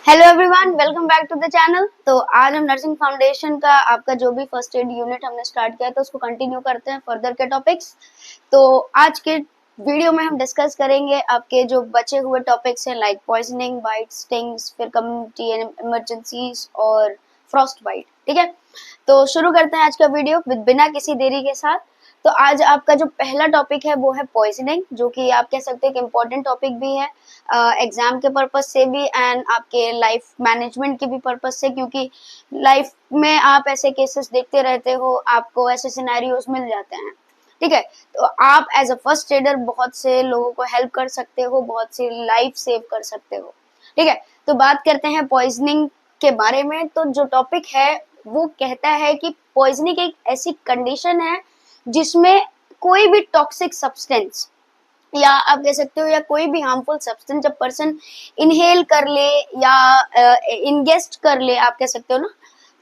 Hello everyone, welcome back to the channel. तो आज हम नर्सिंग फाउंडेशन का आपका जो भी फर्स्ट एड यूनिट हमने स्टार्ट किया तो उसको कंटिन्यू करते हैं फर्दर के टॉपिक्स। तो आज के वीडियो में हम डिस्कस करेंगे आपके जो बचे हुए टॉपिक्स हैं लाइक पॉइजनिंग, बाइट, स्टिंग्स, फिर कम्युनिटी इमरजेंसीज और फ्रॉस्ट बाइट। ठीक है, तो शुरू करते हैं आज का वीडियो विद बिना किसी देरी के साथ। तो आज आपका जो पहला टॉपिक है वो है पॉइजनिंग, जो कि आप कह सकते हैं कि इम्पोर्टेंट टॉपिक भी है एग्जाम के पर्पज से भी एंड आपके लाइफ मैनेजमेंट के भी पर्पज से, क्योंकि लाइफ में आप ऐसे केसेस देखते रहते हो, आपको ऐसे सिनेरियोज मिल जाते हैं। ठीक है, तो आप एज अ फर्स्ट एडर बहुत से लोगों को हेल्प कर सकते हो, बहुत सी लाइफ सेव कर सकते हो। ठीक है, तो बात करते हैं पॉइजनिंग के बारे में। तो जो टॉपिक है वो कहता है कि पॉइजनिंग एक ऐसी कंडीशन है जिसमें कोई भी टॉक्सिक सब्सटेंस या आप कह सकते हो या कोई भी हार्मफुल सब्सटेंस जब पर्सन इनहेल कर ले या इनगेस्ट कर ले, आप कह सकते हो ना,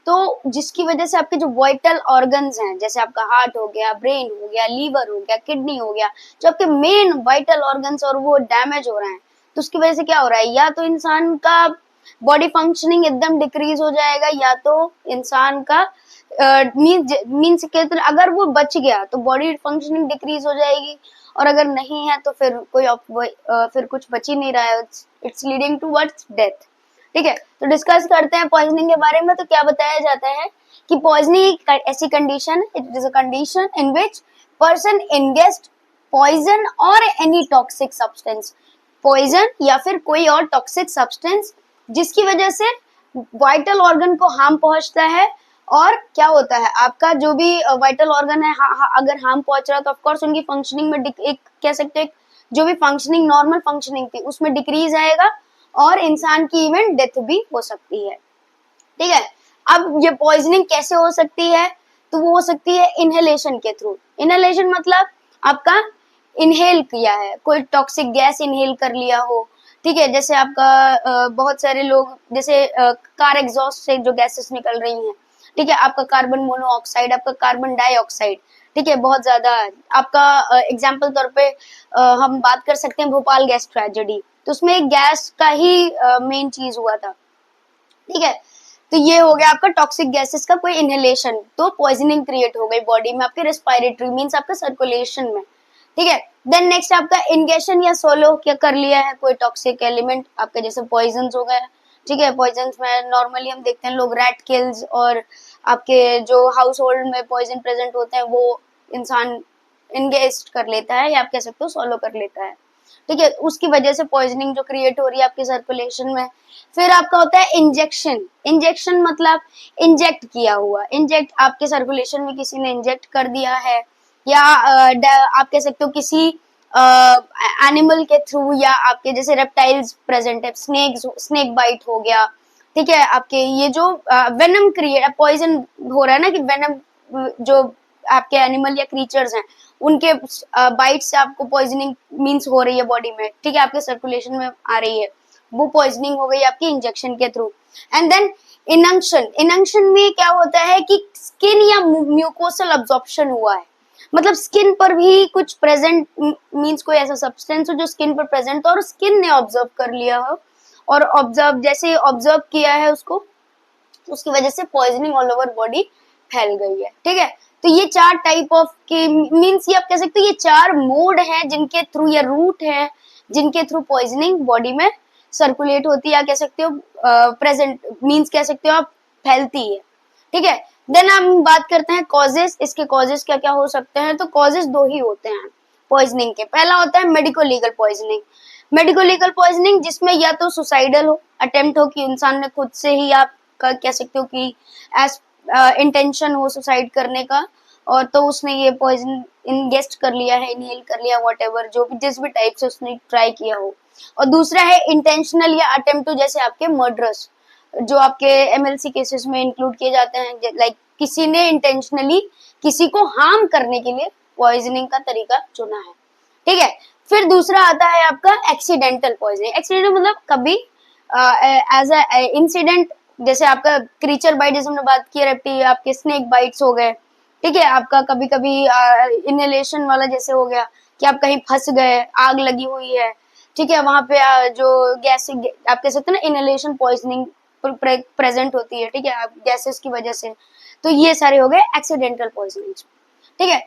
तो जिसकी वजह से आपके जो वाइटल ऑर्गन्स हैं, जैसे आपका हार्ट हो गया, ब्रेन हो गया, लीवर हो गया, किडनी हो गया, जो आपके मेन वाइटल ऑर्गन्स और वो डैमेज हो रहे हैं, तो उसकी वजह से क्या हो रहा है, या तो इंसान का बॉडी फंक्शनिंग एकदम डिक्रीज हो जाएगा, या तो इंसान का मीन्स कहते अगर वो बच गया तो बॉडी फंक्शनिंग डिक्रीज हो जाएगी, और अगर नहीं है तो फिर फिर कुछ बच ही नहीं रहा है, it's leading towards death. ठीक है, तो डिस्कस करते हैं पॉइजनिंग के बारे में। तो क्या बताया जाता है कि पॉइजनिंग एक ऐसी condition, it is a condition in which person ingest poison और एनी टॉक्सिक सब्सटेंस, पॉइजन या फिर कोई और टॉक्सिक सब्सटेंस जिसकी वजह से वाइटल ऑर्गन को हार्म पहुंचता है। और क्या होता है, आपका जो भी वाइटल ऑर्गन है, अगर हार्म पहुंच रहा है तो ऑफकोर्स उनकी फंक्शनिंग में एक कह सकते हैं जो भी फंक्शनिंग नॉर्मल फंक्शनिंग थी उसमें डिक्रीज आएगा और इंसान की इवन डेथ भी हो सकती है। ठीक है, अब ये पॉइजनिंग कैसे हो सकती है, तो वो हो सकती है इनहेलेशन के थ्रू। इनहेलेशन मतलब आपका इनहेल किया है, कोई टॉक्सिक गैस इनहेल कर लिया हो। ठीक है, जैसे आपका बहुत सारे लोग जैसे कार एग्जॉस्ट से जो गैसेस निकल रही हैं, ठीक है, आपका कार्बन मोनोऑक्साइड, आपका कार्बन डाइऑक्साइड, ठीक है, बहुत ज्यादा आपका एग्जाम्पल तौर पे हम बात कर सकते हैं भोपाल गैस ट्रेजेडी, तो उसमें एक गैस का ही मेन चीज हुआ था। ठीक है, तो ये हो गया आपका टॉक्सिक गैसेस का कोई इनहेलेशन, तो पॉइजनिंग क्रिएट हो गई बॉडी में आपके रेस्पिरेटरी मींस आपका सर्कुलेशन में। ठीक है, देन नेक्स्ट आपका इंगेशन या सोलो क्या कर लिया है कोई टॉक्सिक एलिमेंट, आपके जैसे पॉइजन हो गए। ठीक है, पॉइजन में नॉर्मली हम देखते हैं लोग रैट किल्स और आपके जो हाउस होल्ड में पॉइजन प्रेजेंट होते हैं वो इंसान इंगेस्ट कर लेता है या आप कह सकते हो सोलो कर लेता है। ठीक है, उसकी वजह से पॉइजनिंग जो क्रिएट हो रही है आपके सर्कुलेशन में। फिर आपका होता है इंजेक्शन। इंजेक्शन मतलब इंजेक्ट किया हुआ, इंजेक्ट आपके सर्कुलेशन में किसी ने इंजेक्ट कर दिया है, या आप कह सकते हो किसी एनिमल के थ्रू, या आपके जैसे रेप्टाइल्स प्रेजेंट है, स्नेक बाइट हो गया। ठीक है, आपके ये जो वेनम क्रिएट पॉइजन हो रहा है ना, कि वेनम जो आपके एनिमल या क्रीचर्स हैं उनके बाइट से आपको पॉइजनिंग मींस हो रही है बॉडी में। ठीक है, आपके सर्कुलेशन में आ रही है, वो पॉइजनिंग हो गई आपकी इंजेक्शन के through. And then inunction. Inunction में क्या होता है कि स्किन या म्यूकोसल अब्जॉर्प्शन हुआ है, मतलब स्किन पर भी कुछ प्रेजेंट मींस कोई ऐसा सब्सटेंस हो जो स्किन पर प्रेजेंट हो और स्किन ने ऑब्जर्व कर लिया हो, और ऑब्जर्व जैसे ऑब्जर्व किया है उसको, उसकी वजह से पॉइजनिंग ऑल ओवर बॉडी फैल गई है। ठीक है, तो ये चार टाइप ऑफ के मींस ये आप कह सकते हो ये चार मोड हैं जिनके थ्रू या रूट है जिनके थ्रू पॉइजनिंग बॉडी में सर्कुलेट होती है, या कह सकते हो प्रेजेंट मींस कह सकते हो आप फैलती है। ठीक है, देन हम बात करते हैं कॉजेस। इसके कॉजेस क्या क्या हो सकते हैं, तो कॉजेस दो ही होते हैं पॉइजनिंग के। पहला होता है medico legal poisoning. Medico legal poisoning जिसमें या तो सुसाइडल हो, अटेम्प्ट हो कि इंसान ने खुद से ही आप कह सकते हो कि एज इंटेंशन हो सुसाइड करने का, और तो उसने ये पॉइजन इनगेस्ट कर लिया है, इनहेल कर लिया, व्हाटएवर जो भी जिस भी टाइप से उसने ट्राई किया हो। और दूसरा है इंटेंशनल या अटेम्प्ट टू, जैसे आपके मर्डरस जो आपके एमएलसी केसेस में इंक्लूड किए जाते हैं, लाइक किसी ने इंटेंशनली किसी को हार्म करने के लिए पॉइजनिंग का तरीका चुना है। ठीक है, फिर दूसरा आता है आपका एक्सीडेंटल पॉइजनिंग। एक्सीडेंटल मतलब कभी एज अ इंसिडेंट, जैसे आपका क्रीचर बाइट जैसे हमने बात की, रेप्टी आपके स्नेक बाइट्स हो गए। ठीक है, आपका कभी कभी इनहेलेशन वाला जैसे हो गया कि आप कहीं फंस गए, आग लगी हुई है, ठीक है, वहां पे जो गैस आप कह सकते हैं ना इनहेलेशन पॉइजनिंग प्रेजेंट होती है, ठीक है, आप गैसेस की वजह से। तो ये सारे हो गए एक्सीडेंटल पॉइजनिंग, ठीक है।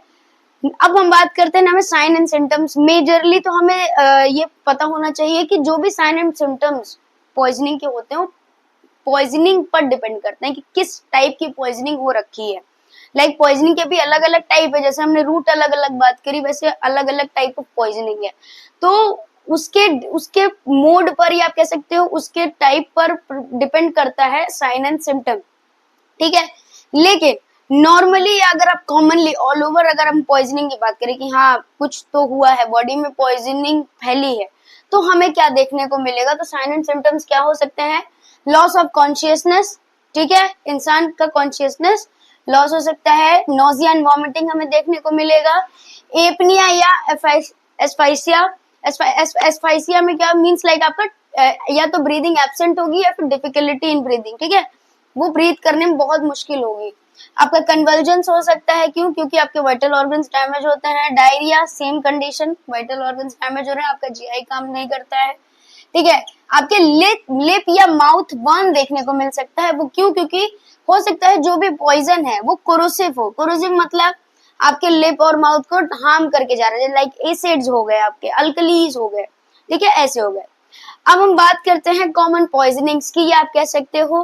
अब हम बात करते हैं ना हमें साइन एंड सिम्टम्स। मेजरली तो हमें ये पता होना चाहिए कि जो भी साइन एंड सिम्टम्स पॉइजनिंग के होते हैं वो पॉइजनिंग पर डिपेंड करते हैं कि किस टाइप की पॉइजनिंग हो रखी है। लाइक पॉइजनिंग के भी अलग अलग टाइप है, जैसे हमने रूट अलग अलग बात करी, वैसे अलग अलग टाइप ऑफ पॉइजनिंग है। तो उसके उसके मोड पर या आप कह सकते हो उसके टाइप पर डिपेंड करता है साइन एंड सिम्टम, ठीक है। लेकिन नॉर्मली अगर आप कॉमनली ऑल ओवर अगर हम पॉइजनिंग की बात करें कि हाँ कुछ तो हुआ है, बॉडी में पॉइजनिंग फैली है, तो हमें क्या देखने को मिलेगा? तो साइन एंड सिम्टम्स क्या हो सकते हैं? लॉस ऑफ कॉन्शियसनेस, ठीक है, इंसान का कॉन्शियसनेस लॉस हो सकता है। नोजिया एंड वॉमिटिंग हमें देखने को मिलेगा। एपनिया या एस्फाइसिया, एस्फाइसिया में क्या मीन्स लाइक आपका या तो ब्रीदिंग एब्सेंट होगी या फिर डिफिकल्टी इन ब्रीदिंग, ठीक है, वो ब्रीथ करने में बहुत मुश्किल होगी। आपका कन्वर्जेंस हो सकता है, क्यों? क्योंकि आपके वाइटल ऑर्गन्स डैमेज होते हैं। Diarrhoea same condition, vital organs damage हो रहे हैं, आपका जीआई काम नहीं करता है, ठीक है। आपके लिप या माउथ बर्न देखने को मिल सकता है, वो क्यों? क्योंकि हो सकता है जो भी पॉइजन है वो कोरोसिव हो। कोरोसिव मतलब आपके लिप और माउथ को हार्म करके जा रहे हैं, लाइक एसिड्स हो गए, आपके अल्कलीज हो गए, ठीक है, ऐसे हो गए। अब हम बात करते हैं कॉमन पॉइजनिंग्स की, या आप कह सकते हो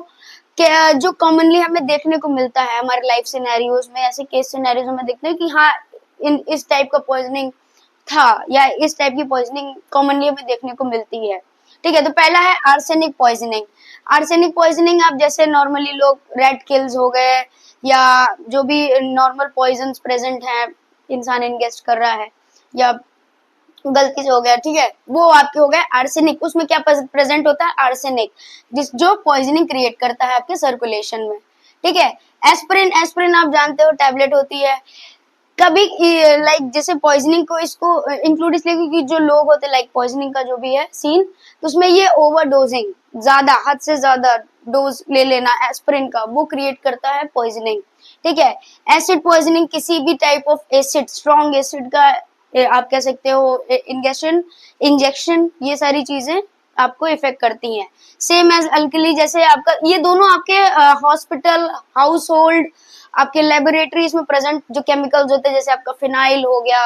कि जो कॉमनली हमें देखने को मिलता है हमारे लाइफ सिनेरियोज में, ऐसे केस सिनेरियोज में देखते हैं कि हाँ इस टाइप का पॉइजनिंग था या इस टाइप की पॉइजनिंग कॉमनली हमें देखने को मिलती है, ठीक है। तो पहला है आर्सेनिक पॉइजनिंग। आर्सेनिक पॉइजनिंग आप जैसे नॉर्मली लोग रेड किल्स हो गए या जो भी नॉर्मल पॉइजन्स प्रेजेंट है, इंसान इंगेस्ट कर रहा है या गलती से हो गया, ठीक है, वो आपके हो गए आर्सेनिक। उसमें क्या प्रेजेंट होता है? आर्सेनिक, जिस जो पॉइजनिंग क्रिएट करता है आपके सर्कुलेशन में, ठीक है। एस्पिरिन, एस्पिरिन आप जानते हो टैबलेट होती है। कभी लाइक जैसे पॉइजनिंग को इसको इंक्लूड इसलिए क्योंकि जो लोग होते हैं लाइक पॉइजनिंग का जो भी है सीन, तो उसमें ये ओवरडोजिंग, ज्यादा हद से ज्यादा डोज ले लेना एस्पिरिन का, वो क्रिएट करता है पॉइजनिंग, ठीक है। एसिड पॉइजनिंग, किसी भी type of acid, strong acid का आप कह सकते हो इंजेक्शन, इंजेक्शन, ये सारी चीजें आपको इफेक्ट करती हैं। सेम एज अल्कली, जैसे आपका ये दोनों आपके हॉस्पिटल, हाउस होल्ड, आपके लेबोरेटरीज में प्रेजेंट जो केमिकल्स होते हैं, जैसे आपका फिनाइल हो गया,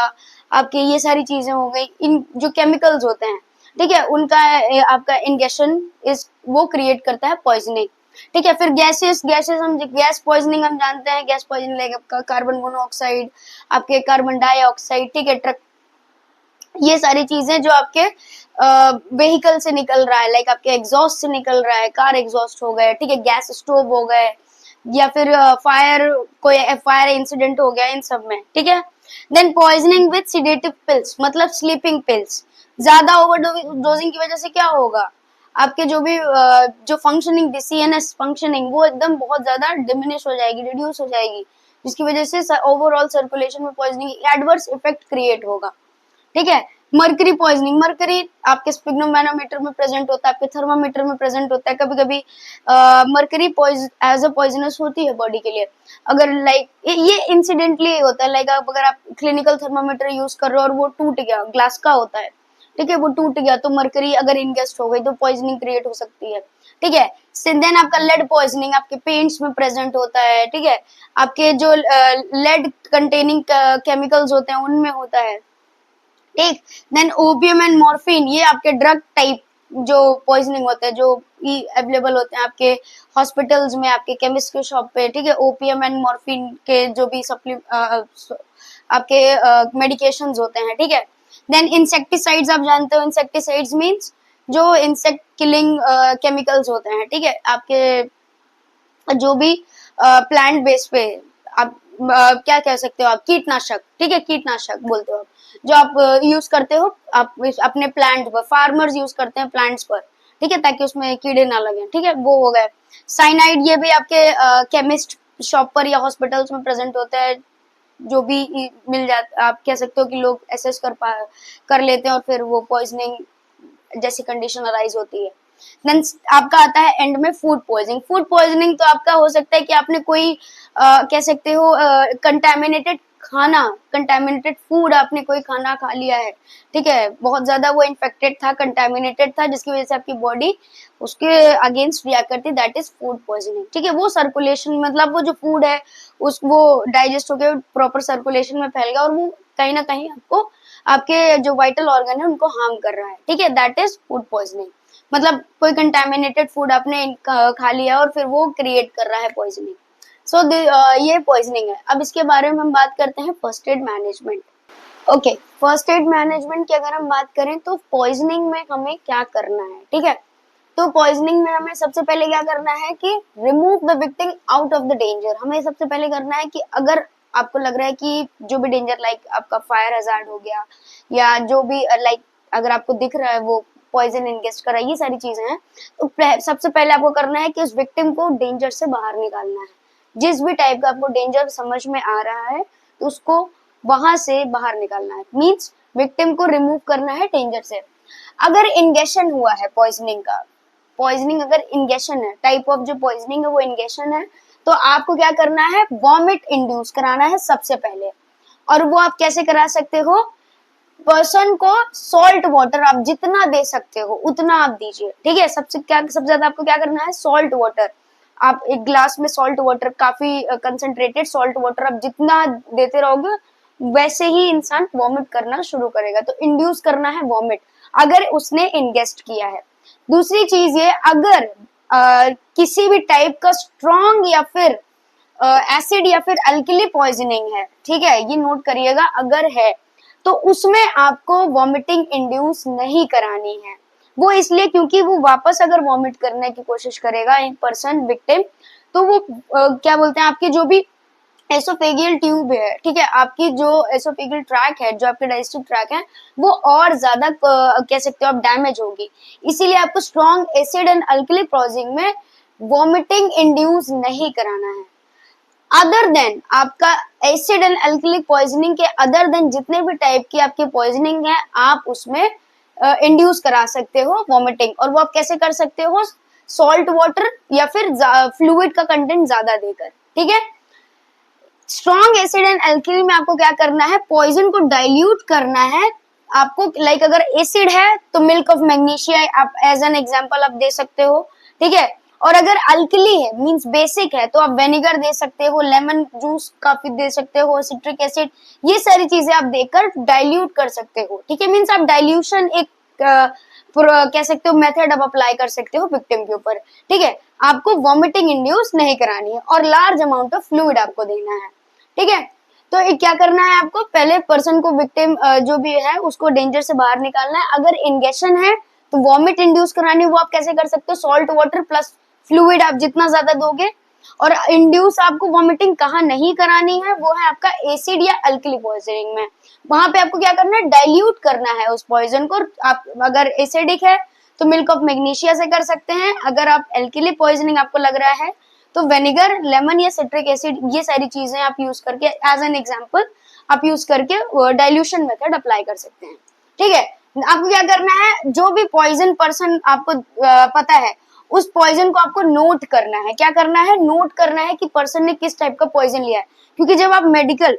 आपके ये सारी चीजें हो गई, इन जो केमिकल्स होते हैं, ठीक है, उनका आपका इंजेक्शन इस वो क्रिएट करता है पॉइजनिंग, ठीक है। फिर गैसेस, गैसेस हम गैस पॉइजनिंग हम जानते हैं, गैस पॉइजनिंग लाइक आपका कार्बन मोनोऑक्साइड, आपके कार्बन डाइऑक्साइड, ठीक है, ट्रक, ये सारी चीजें जो आपके व्हीकल से निकल रहा है, लाइक आपके एग्जॉस्ट से निकल रहा है, कार एग्जॉस्ट हो गए, ठीक है, गैस स्टोव हो गए, या फिर फायर, कोई फायर इंसिडेंट हो गया, इन सब में, ठीक है। Then poisoning with sedative pills, मतलब स्लीपिंग पिल्स। ज्यादा ओवरडोजिंग की वजह से क्या होगा? आपके जो भी जो फंक्शनिंग, सीएनएस फंक्शनिंग, वो एकदम बहुत ज्यादा डिमिनिश हो जाएगी, रिड्यूस हो जाएगी, जिसकी वजह से ओवरऑल सर्कुलेशन में पॉइजनिंग एडवर्स इफेक्ट क्रिएट होगा, ठीक है। मर्करी पॉइजनिंग, मर्करी आपके स्पिग्नोमैनोमीटर में प्रेजेंट होता है, आपके थर्मामीटर में प्रेजेंट होता है। कभी कभी मर्करी एज अ पॉइजनस होती है बॉडी के लिए। अगर लाइक ये इंसिडेंटली होता है, लाइक अगर आप क्लिनिकल थर्मामीटर यूज कर रहे हो और वो टूट गया, ग्लास का होता है, ठीक है, वो टूट गया, तो मर्करी अगर इनगेस्ट हो गई तो पॉइजनिंग क्रिएट हो सकती है, ठीक है। देन आपका लेड पॉइजनिंग आपके पेंट्स में प्रेजेंट होता है, ठीक है, आपके जो लेड कंटेनिंग केमिकल्स होते हैं उनमें होता है, ठीक। देन ओपियम एंड मॉर्फिन, ये आपके ड्रग टाइप जो पॉइजनिंग होते हैं, जो अवेलेबल होते हैं आपके हॉस्पिटल्स में, आपके केमिस्ट के शॉप पे, ठीक है। ओपियम एंड मॉर्फिन के जो भी आपके मेडिकेशंस होते हैं, ठीक है। देन इंसेक्टिसाइड्स आप जानते हो, इंसेक्टिसाइड्स मींस जो इंसेक्ट किलिंग केमिकल्स होते हैं, ठीक है, आपके जो भी प्लांट बेस पे आप क्या कह सकते हो, आप कीटनाशक, ठीक है, कीटनाशक बोलते हो आप, जो आप यूज करते हो आप अपने प्लांट पर, फार्मर्स यूज करते हैं प्लांट्स पर, ठीक है, ताकि उसमें कीड़े ना लगे, ठीक है, वो हो गए। साइनाइड, ये भी आपके केमिस्ट शॉप पर या हॉस्पिटल्स में प्रेजेंट होता है, जो भी मिल जाता, आप कह सकते हो कि लोग एसेस कर लेते हैं और फिर वो पॉइजनिंग जैसी कंडीशन अराइज होती है। देन आपका आता है एंड में फूड पॉइजनिंग। फूड पॉइजनिंग तो आपका हो सकता है कि आपने कोई कह सकते हो कंटेमिनेटेड खाना, कंटेमिनेटेड फूड, आपने कोई खाना खा लिया है, ठीक है, बहुत ज्यादा वो इन्फेक्टेड था, कंटेमिनेटेड था, जिसकी वजह से आपकी बॉडी उसके अगेंस्ट रिएक्ट करती है, दैट इज फूड पॉइजनिंग, ठीक है। वो सर्कुलेशन, मतलब वो जो फूड है उस वो डाइजेस्ट होकर प्रॉपर सर्कुलेशन में फैल गया और वो कहीं ना कहीं आपको आपके जो वाइटल ऑर्गन है उनको हार्म कर रहा है, ठीक है, दैट इज फूड पॉइजनिंग। मतलब कोई कंटेमिनेटेड फूड आपने खा लिया और फिर वो क्रिएट कर रहा है पॉइजनिंग। सो ये पॉइजनिंग है। अब इसके बारे में हम बात करते हैं first aid management. Okay, first aid management की अगर हम बात करें तो पॉइजनिंग में हमें क्या करना है, ठीक है। तो पॉइजनिंग में हमें सबसे पहले क्या करना है कि remove the victim out of the danger. हमें सबसे पहले करना है कि अगर आपको लग रहा है कि जो भी डेंजर, लाइक आपका फायर हजार्ड हो गया या जो भी लाइक अगर आपको दिख रहा है वो पॉइजन इंगेस्ट कर रहा है, ये सारी चीजें हैं, तो सबसे पहले आपको करना है कि उस विक्टिम को डेंजर से बाहर निकालना है। जिस भी टाइप का आपको डेंजर समझ में आ रहा है तो उसको वहां से बाहर निकालना है, मींस विक्टिम को रिमूव करना है डेंजर से। अगर इंगेशन हुआ है पॉइजनिंग का, पॉइजनिंग अगर इंगेशन है, टाइप ऑफ जो पॉइजनिंग है वो इंगेशन है, तो आपको क्या करना है, वॉमिट इंड्यूस कराना है सबसे पहले। और वो आप कैसे करा सकते हो, पर्सन को सॉल्ट वाटर आप जितना दे सकते हो उतना आप दीजिए, ठीक है। सबसे ज्यादा आपको क्या करना है, सॉल्ट वाटर। आप एक ग्लास में सॉल्ट वाटर, काफी कंसंट्रेटेड सॉल्ट वाटर आप जितना देते रहोगे वैसे ही इंसान वॉमिट करना शुरू करेगा। तो इंड्यूस करना है वॉमिट अगर उसने इंगेस्ट किया है। दूसरी चीज ये, अगर किसी भी टाइप का स्ट्रॉन्ग या फिर एसिड या फिर अल्कली पॉइजनिंग है, ठीक है, ये नोट करिएगा, अगर है तो उसमें आपको वॉमिटिंग इंड्यूस नहीं करानी है। वो इसलिए क्योंकि वो वापस अगर वॉमिट करने की कोशिश करेगा एक पर्सन विक्टिम, तो वो क्या बोलते हैं, आपकी जो भी एसोफेगियल ट्यूब है, ठीक है, आपकी जो एसोफेगियल ट्रैक है, जो आपके डाइजेस्टिव ट्रैक है, वो और ज्यादा कह सकते हो आप डैमेज होगी। इसीलिए आपको strong acid and alkali poisoning में वॉमिटिंग इंड्यूस नहीं कराना है। अदर देन आपका एसिड एंड अल्कलिक पॉइजनिंग के अदर देन जितने भी टाइप की आपकी पॉइजनिंग है, आप उसमें इंड्यूस करा सकते हो वॉमिटिंग। और वो आप कैसे कर सकते हो, सॉल्ट वाटर या फिर फ्लूइड का कंटेंट ज्यादा देकर, ठीक है। स्ट्रॉन्ग एसिड एंड अल्कली में आपको क्या करना है, पॉइजन को डाइल्यूट करना है आपको। लाइक अगर एसिड है तो मिल्क ऑफ मैग्नीशिया आप एज एन एग्जांपल आप दे सकते हो, ठीक है। और अगर अल्कली है, मींस बेसिक है, तो आप विनेगर दे सकते हो, लेमन जूस काफी दे सकते हो, सिट्रिक एसिड, ये सारी चीजें आप देकर डाइल्यूट कर सकते हो, ठीक है। मींस आप डाइल्यूशन एक कह सकते हो मेथड आप अप्लाई कर सकते हो विक्टिम के ऊपर, ठीक है। आपको वॉमिटिंग इंड्यूस नहीं करानी है और लार्ज अमाउंट ऑफ फ्लूइड आपको देना है, ठीक है। तो क्या करना है आपको, पहले पर्सन को विक्टिम जो भी है उसको डेंजर से बाहर निकालना है। अगर इंगेशन है तो वॉमिट इंड्यूस करानी है, वो आप कैसे कर सकते हो, सॉल्ट वाटर प्लस फ्लूइड आप जितना ज्यादा दोगे। और इंड्यूस आपको वॉमिटिंग कहाँ नहीं करानी है, वो है आपका एसिड या अल्कली पॉइजनिंग में। वहां पे आपको क्या करना है, डाइल्यूट करना है उस पॉइजन को। आप अगर एसिडिक है तो मिल्क ऑफ मैग्नीशिया से कर सकते हैं, अगर आप अल्कली पॉइजनिंग आपको लग रहा है तो विनेगर, लेमन या सिट्रिक एसिड, ये सारी चीजें आप यूज करके एज एन एग्जांपल आप यूज करके डाइल्यूशन मेथड अप्लाई कर सकते हैं, ठीक है। आपको क्या करना है, जो भी पॉइजन पर्सन आपको पता है उस पॉइजन को आपको नोट करना है। क्या करना है, नोट करना है कि पर्सन ने किस टाइप का पॉइजन लिया है। क्योंकि जब आप medical,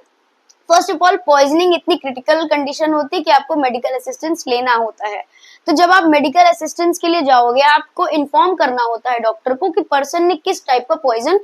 first of all poisoning इतनी क्रिटिकल कंडीशन होती है कि आपको मेडिकल असिस्टेंस लेना होता है। तो जब आप मेडिकल असिस्टेंस के लिए जाओगे, आपको इन्फॉर्म करना होता है डॉक्टर को कि पर्सन ने किस टाइप का पॉइजन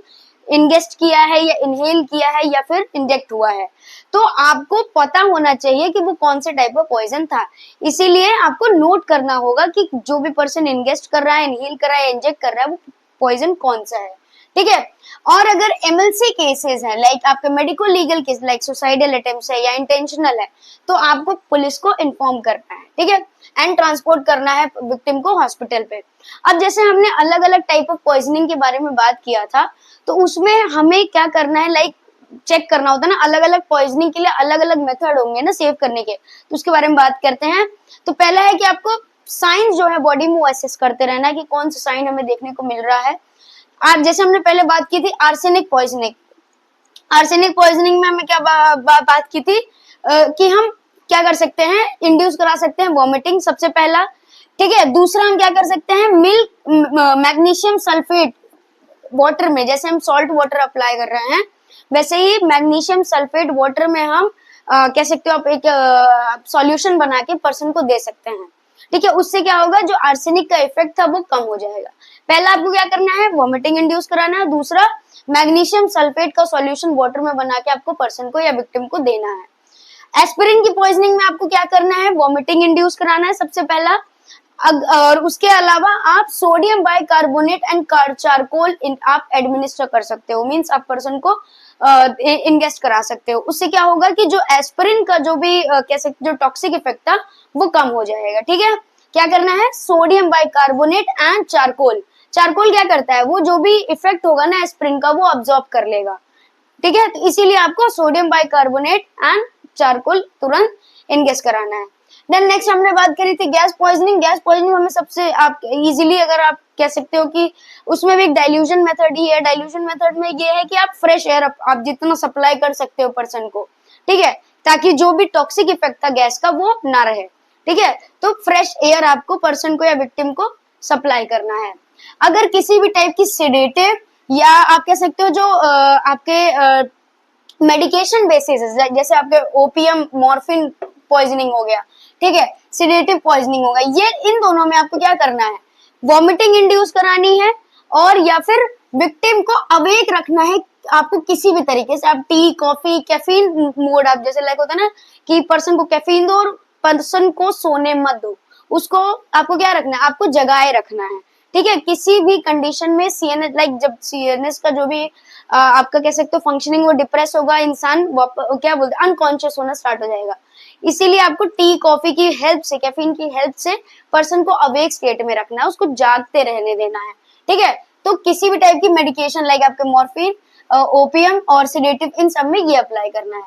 इंगेस्ट किया है या इनहेल किया है या फिर इंजेक्ट हुआ है। तो आपको पता होना चाहिए कि वो कौन से टाइप का पॉइजन था। इसीलिए आपको नोट करना होगा कि जो भी पर्सन इंगेस्ट कर रहा है, इनहेल कर रहा है, इंजेक्ट कर रहा है, वो पॉइजन कौन सा है, ठीक है। और अगर एमएलसी केसेस हैं, लाइक आपके medico legal case, like suicidal attempt है या इंटेंशनल है, तो आपको पुलिस को इन्फॉर्म करना है, ठीक है, एंड ट्रांसपोर्ट करना है विक्टिम को हॉस्पिटल पे। अब जैसे हमने अलग अलग टाइप ऑफ पॉइजनिंग के बारे में बात किया था, तो उसमें हमें क्या करना है, लाइक चेक करना होता है ना, अलग अलग पॉइजनिंग के लिए अलग अलग मेथड होंगे ना सेव करने के, तो उसके बारे में बात करते हैं। तो पहला है कि आपको साइंस जो है बॉडी में वो असेस करते रहना है कि कौन सा साइन हमें देखने को मिल रहा है। आज जैसे हमने पहले बात की थी आर्सेनिक पॉइजनिंग, आर्सेनिक पॉइजनिंग में हमें क्या बात की थी कि हम क्या कर सकते हैं, इंड्यूस करा सकते हैं वॉमिटिंग सबसे पहला, ठीक है। दूसरा हम क्या कर सकते हैं, मिल्क मैग्नीशियम सल्फेट वाटर में, जैसे हम सॉल्ट वाटर अप्लाई कर रहे हैं वैसे ही मैग्नीशियम सल्फेट वाटर में हम कह सकते हो आप एक सॉल्यूशन बना के पर्सन को दे सकते हैं। ठीक है, उससे क्या होगा, जो आर्सेनिक का इफेक्ट था वो कम हो जाएगा। पहला आपको क्या करना है, वॉमिटिंग इंड्यूस कराना है। दूसरा, मैग्नीशियम सल्फेट का सॉल्यूशन वाटर में बना के आपको पर्सन को या विक्टिम को देना है। एस्पिरिन की पॉइजनिंग में आपको क्या करना है, वॉमिटिंग इंड्यूस कराना है सबसे पहला। और उसके अलावा आप सोडियम बाइकार्बोनेट एंड चारकोल आप एडमिनिस्टर कर सकते हो, मींस आप पर्सन को इंगेस्ट करा सकते हो। उससे क्या होगा कि जो एस्पिरिन का जो भी कह सकते जो टॉक्सिक इफेक्ट था वो कम हो जाएगा। ठीक है, क्या करना है, sodium bicarbonate and charcoal. Charcoal क्या करता है, वो जो भी इफेक्ट होगा ना एस्पिरिन का वो अब्सॉर्ब कर लेगा। ठीक है, तो इसीलिए आपको सोडियम बाइकार्बोनेट एंड चारकोल तुरंत इंगेस्ट कराना है। देन नेक्स्ट हमने बात करी थी गैस पॉइजनिंग। गैस पॉइजनिंग हमें सबसे आप इजीली अगर आप कह सकते हो कि उसमें भी एक डाइल्यूशन मेथड ही है। डाइल्यूशन मेथड में ये है कि आप फ्रेश एयर आप जितना सप्लाई कर सकते हो पर्सन को, ठीक है, ताकि जो भी टॉक्सिक इफेक्ट था गैस का वो ना रहे। ठीक है, तो फ्रेश एयर आपको पर्सन को या विक्टिम को सप्लाई करना है। अगर किसी भी टाइप की सेडेटिव या आप कह सकते हो जो आपके मेडिकेशन बेसिस, जैसे आपके ओपीएम मॉर्फिन पॉइजनिंग हो गया, ठीक है, सिडेटिव पॉइजनिंग होगा, ये इन दोनों में आपको क्या करना है, वॉमिटिंग इंड्यूस करानी है और या फिर विक्टिम को अवेक रखना है। आपको किसी भी तरीके से आप टी, कॉफी, कैफीन मोड, आप जैसे लाइक होता है ना कि पर्सन को कैफीन दो और पर्सन को सोने मत दो, उसको आपको क्या रखना है, आपको जगाए रखना है। ठीक है, किसी भी कंडीशन में सीएनएस, लाइक जब सीएनएस का जो भी आपका कह सकते हो फंक्शनिंग वो डिप्रेस होगा, इंसान क्या बोलते हैं अनकॉन्शियस होना स्टार्ट हो जाएगा। इसीलिए आपको टी, कॉफी की हेल्प से, कैफीन की हेल्प से पर्सन को अवेक स्टेट में रखना है, उसको जागते रहने देना है। ठीक है, तो किसी भी टाइप की मेडिकेशन लाइक आपके मॉर्फिन, ओपियम और सिडेटिव, इन सब में ये अप्लाई करना है।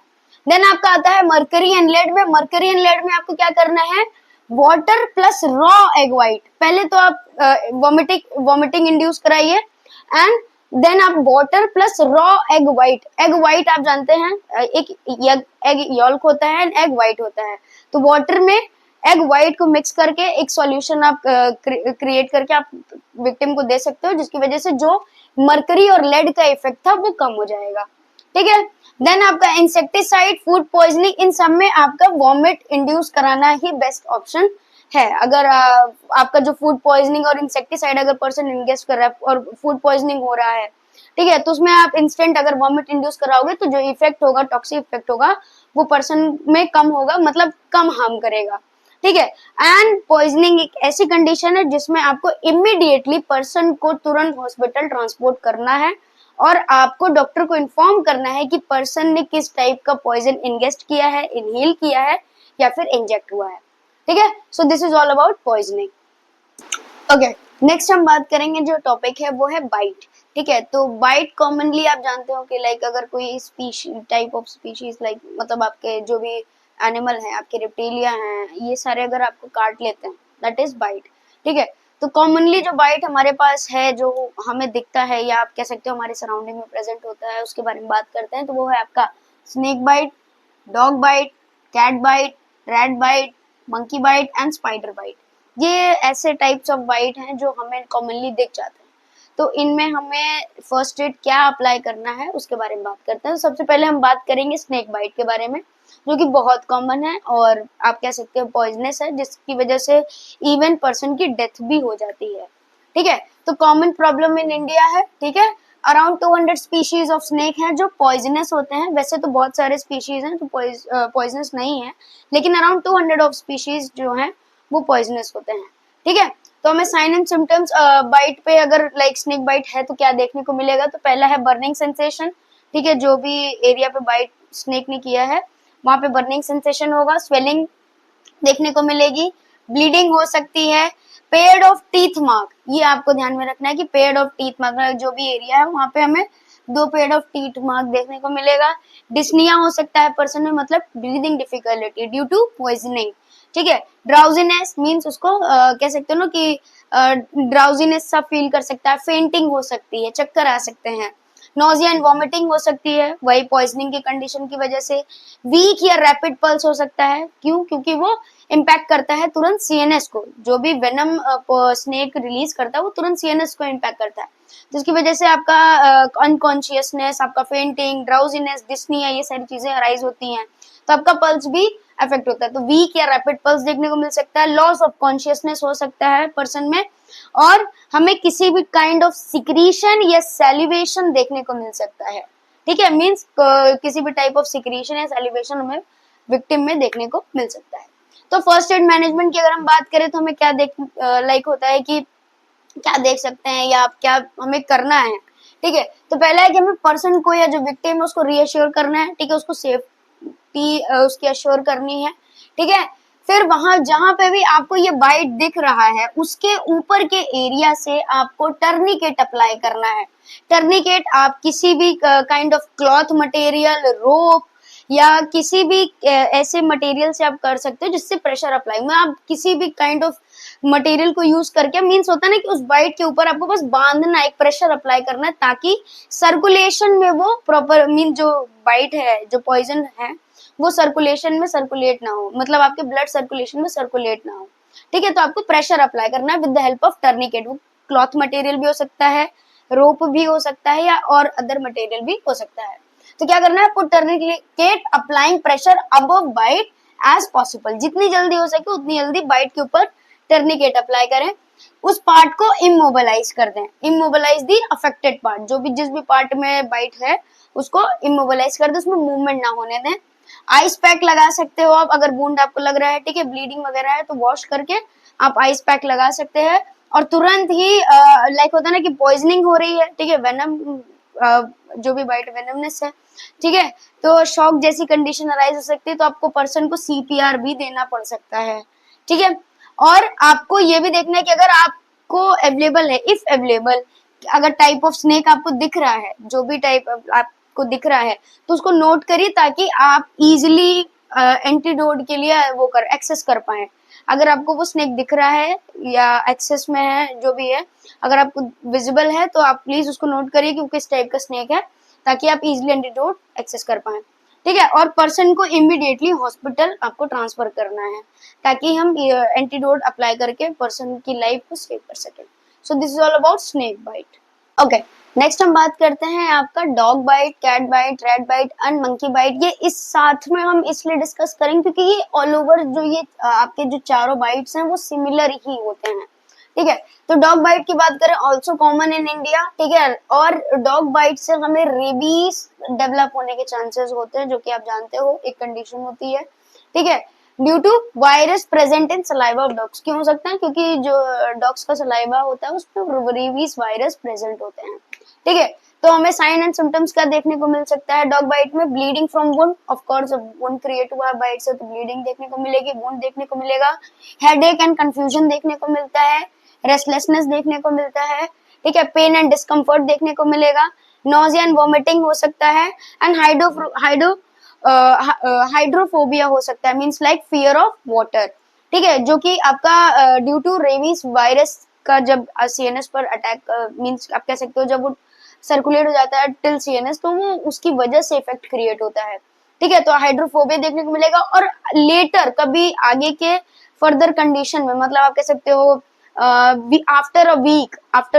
देन आपका आता है मर्करी एंड लेड में। मर्करी एंड लेड में आपको क्या करना है, water plus raw egg white. पहले तो आप वॉमिटिंग इंड्यूस कराइए एंड देन आप water plus raw egg white. Egg white आप जानते हैं एक एग यॉल्क होता है एंड एग व्हाइट होता है, तो वाटर में एग व्हाइट को मिक्स करके एक सॉल्यूशन आप क्रिएट करके आप विक्टिम को दे सकते हो, जिसकी वजह से जो मरकरी और लेड का इफेक्ट था वो कम हो जाएगा। ठीक है, देन आपका इंसेक्टिसाइड, फूड पॉइजनिंग, इन सब में आपका वॉमिट इंड्यूस कराना ही बेस्ट ऑप्शन है। अगर आपका जो फूड पॉइजनिंग और इंसेक्टिसाइड अगर पर्सन इंगेस्ट कर रहा है और फूड पॉइजनिंग हो रहा है, ठीक है, तो उसमें आप इंस्टेंट अगर वॉमिट इंड्यूस कराओगे तो जो इफेक्ट होगा, टॉक्सिक इफेक्ट होगा, वो पर्सन में कम होगा, मतलब कम हार्म करेगा। ठीक है, एंड पॉइजनिंग एक ऐसी कंडीशन है जिसमें आपको इमीडिएटली पर्सन को तुरंत हॉस्पिटल ट्रांसपोर्ट करना है और आपको डॉक्टर को इन्फॉर्म करना है कि पर्सन ने किस टाइप का पॉइजन इंगेस्ट किया है, इनहेल किया है या फिर इंजेक्ट हुआ है। ठीक है, so this is all about poisoning. Okay, next हम बात करेंगे, जो टॉपिक है वो है बाइट। ठीक है, तो बाइट कॉमनली आप जानते हो कि लाइक अगर कोई species, type of species, like मतलब आपके जो भी एनिमल हैं, आपके रेप्टिलिया हैं, ये सारे अगर आपको काट लेते हैं, दैट इज बाइट। ठीक है, तो कॉमनली जो बाइट हमारे पास है, जो हमें दिखता है या आप कह सकते हो हमारे सराउंडिंग में प्रेजेंट होता है, उसके बारे में बात करते हैं, तो वो है आपका snake bite, dog bite, cat bite, rat bite, monkey bite and spider bite. ये ऐसे टाइप्स ऑफ बाइट हैं जो हमें कॉमनली दिख जाते हैं। तो इनमें हमें फर्स्ट एड क्या अप्लाई करना है उसके बारे में बात करते हैं। तो सबसे पहले हम बात करेंगे स्नेक बाइट के बारे में, जो कि बहुत कॉमन है और आप कह सकते हो पॉइजनस है, जिसकी वजह से इवन पर्सन की डेथ भी हो जाती है। ठीक है, तो कॉमन प्रॉब्लम इन इंडिया है। ठीक है, अराउंड 200 स्पीशीज ऑफ स्नेक हैं जो पॉइजनस होते हैं। वैसे तो बहुत सारे स्पीशीज हैं जो पॉइजनस नहीं है, लेकिन अराउंड 200 ऑफ स्पीशीज जो हैं वो पॉइजनस होते हैं। ठीक है, तो हमें साइन एंड सिम्टम्स बाइट पे, अगर लाइक स्नेक बाइट है तो क्या देखने को मिलेगा, तो पहला है बर्निंग सेंसेशन। ठीक है, जो भी एरिया पे बाइट स्नेक ने किया है वहां पे बर्निंग सेंसेशन होगा, स्वेलिंग देखने को मिलेगी, ब्लीडिंग हो सकती है, पेयर्ड ऑफ टीथ मार्क, ये आपको ध्यान में रखना है कि पेयर्ड ऑफ टीथ मार्क जो भी एरिया है वहां पे हमें 2 पेयर्ड ऑफ टीथ मार्क देखने को मिलेगा। डिस्निया हो सकता है पर्सन में, मतलब breathing difficulty due to poisoning. ठीक है, ड्राउजीनेस मींस उसको कह सकते हो ना कि ड्राउजीनेस सा फील कर सकता है, फेंटिंग हो सकती है, चक्कर आ सकते हैं। नोजिया एंड वॉमिटिंग हो सकती है, वही पॉइजनिंग की कंडीशन की वजह से। वीक या रैपिड पल्स हो सकता है, क्यों? क्योंकि वो इम्पैक्ट करता है तुरंत सीएनएस को, जो भी वेनम स्नेक रिलीज करता है वो तुरंत सीएनएस को इम्पैक्ट करता है, जिसकी वजह से आपका अनकॉन्शियसनेस, आपका फेंटिंग, ड्राउजीनेस, डिस्निया, ये सारी चीजें अराइज होती हैं, तो आपका पल्स भी अफेक्ट होता है। तो वीक या रैपिड पल्स देखने को मिल सकता है, लॉस ऑफ कॉन्शियसनेस हो सकता है पर्सन में, और हमें किसी भी काइंड ऑफ सिक्रीशन या सैलिवेशन देखने को मिल सकता है। ठीक है, मींस किसी भी टाइप ऑफ सिक्रीशन या सैलिवेशन हमें विक्टिम में देखने को मिल सकता है। तो फर्स्ट एड मैनेजमेंट की अगर हम बात करें तो हमें क्या देख लाइक होता है कि क्या देख सकते हैं या क्या हमें करना है। ठीक है, तो पहला है कि हमें पर्सन को या जो विक्टिम है उसको रीअश्योर करना है। ठीक है, उसको सेफ्टी उसकी अश्योर करनी है। ठीक है, फिर वहां जहां पे भी आपको ये बाइट दिख रहा है उसके ऊपर के एरिया से आपको टर्निकेट अप्लाई करना है। टर्निकेट आप किसी भी काइंड ऑफ क्लॉथ मटेरियल, रोप या किसी भी ऐसे मटेरियल से आप कर सकते हो जिससे प्रेशर अप्लाई में आप किसी भी काइंड ऑफ मटेरियल को यूज करके, मीन्स होता है ना कि उस बाइट के ऊपर आपको बस बांधना, एक प्रेशर अप्लाई करना है ताकि सर्कुलेशन में वो प्रॉपर, मीन जो बाइट है, जो पॉइजन है वो सर्कुलेशन में सर्कुलेट ना हो, मतलब आपके ब्लड सर्कुलेशन में सर्कुलेट ना हो। ठीक है, तो आपको प्रेशर अप्लाई करना है with the help of tourniquet. वो क्लॉथ मटेरियल भी हो सकता है, रोप भी हो सकता है, या और अदर मटेरियल भी हो सकता है। तो क्या करना है आपको, tourniquet applying pressure above bite as possible, जितनी जल्दी हो सके उतनी जल्दी बाइट के ऊपर टर्निकेट अप्लाई करें। उस पार्ट को इमोबिलाइज कर दें, इमोबिलाइज दी अफेक्टेड पार्ट, जो भी जिस भी पार्ट में बाइट है उसको इमोबिलाइज कर दें, उसमें मूवमेंट ना होने दें। आइस पैक लगा सकते हो आप, अगर वुंड आपको लग रहा है, ठीक है, ब्लीडिंग वगैरह है, तो वॉश करके आप आइस पैक लगा सकते हैं। और तुरंत ही लाइक होता है ना कि पॉइजनिंग हो रही है, ठीक है, वेनम जो भी बाइट वेनमनेस है, ठीक है, तो शॉक जैसी कंडीशन अराइज हो सकती है, तो आपको पर्सन को सीपीआर भी देना पड़ सकता है। ठीक है, और आपको ये भी देखना है कि अगर आपको अवेलेबल है, इफ अवेलेबल, अगर टाइप ऑफ स्नेक आपको दिख रहा है, जो भी टाइप आपको दिख रहा है, तो उसको नोट करिए ताकि आप इजिली एंटीडोट के लिए वो कर एक्सेस कर पाए। अगर आपको वो स्नेक दिख रहा है या एक्सेस में है, जो भी है, अगर आपको विजिबल है तो आप प्लीज उसको नोट करिए कि वो किस टाइप का स्नेक है, ताकि आप इजिली एंटीडोट एक्सेस कर पाए। ठीक है, और पर्सन को इमीडिएटली हॉस्पिटल आपको ट्रांसफर करना है ताकि हम एंटीडोट अप्लाई करके पर्सन की लाइफ को सेव कर सकें। So this is all about snake bite. Okay, next हम बात करते हैं आपका dog bite, cat bite, rat bite and monkey bite. ये इस साथ में हम इसलिए डिस्कस करेंगे क्योंकि ये ऑल ओवर जो ये आपके जो चारों बाइट्स हैं वो सिमिलर ही होते हैं। ठीक है, तो डॉग बाइट की बात करें, ऑल्सो कॉमन इन इंडिया। ठीक है, और डॉग बाइट से हमें रेबीज डेवलप होने के चांसेस होते हैं, जो कि आप जानते हो एक कंडीशन होती है। ठीक है, due to virus present in saliva of dogs. क्यों हो सकता है? क्योंकि जो डॉग्स का सलाइवा होता है उसमें रेबीज वायरस प्रेजेंट होते हैं। ठीक है, तो हमें साइन एंड सिम्टम्स क्या देखने को मिल सकता है डॉग बाइट में? Bleeding from wound, of course wound create हुआ बाइट से तो ब्लीडिंग देखने को मिलेगी, वुंड देखने को मिलेगा, हेडेक एंड कंफ्यूजन देखने को मिलता है, रेस्टलेसनेस देखने को मिलता है। ठीक है, पेन एंड डिस्कम्फर्ट देखने को मिलेगा, नोजिया एंड वॉमिटिंग हो सकता है, एंड हाइड्रोफोबिया हो सकता है, means like fear of water. ठीक है, जो कि आपका ड्यू टू रेबीज वायरस का जब सीएनएस पर अटैक, मीन्स आप कह सकते हो जब वो सर्कुलेट हो जाता है टिल सीएनएस, तो वो उसकी वजह से इफेक्ट क्रिएट होता है। ठीक है, तो हाइड्रोफोबिया देखने को मिलेगा, और लेटर कभी आगे के फर्दर कंडीशन में, मतलब आप कह सकते हो आफ्टर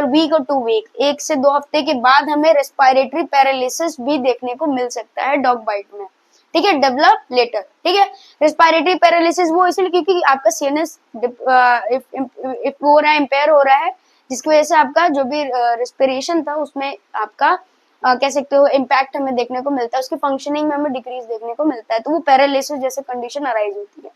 वीक और 2 वीक, 1 से 2 हफ्ते के बाद हमें रेस्पिरेटरी पैरालिसिस भी देखने को मिल सकता है डॉग बाइट में। ठीक है, डेवलप लेटर। ठीक है, रेस्पिरेटरी पैरालिसिस वो इसलिए क्योंकि आपका सीएनएस इफ हो रहा है, इम्पेयर हो रहा है, जिसकी वजह से आपका जो भी रेस्पिरेशन था उसमें आपका कह सकते हो इम्पैक्ट हमें देखने को मिलता है, उसकी फंक्शनिंग में हमें डिक्रीज देखने को मिलता है, तो वो पैरालिसिस जैसे कंडीशन अराइज होती है।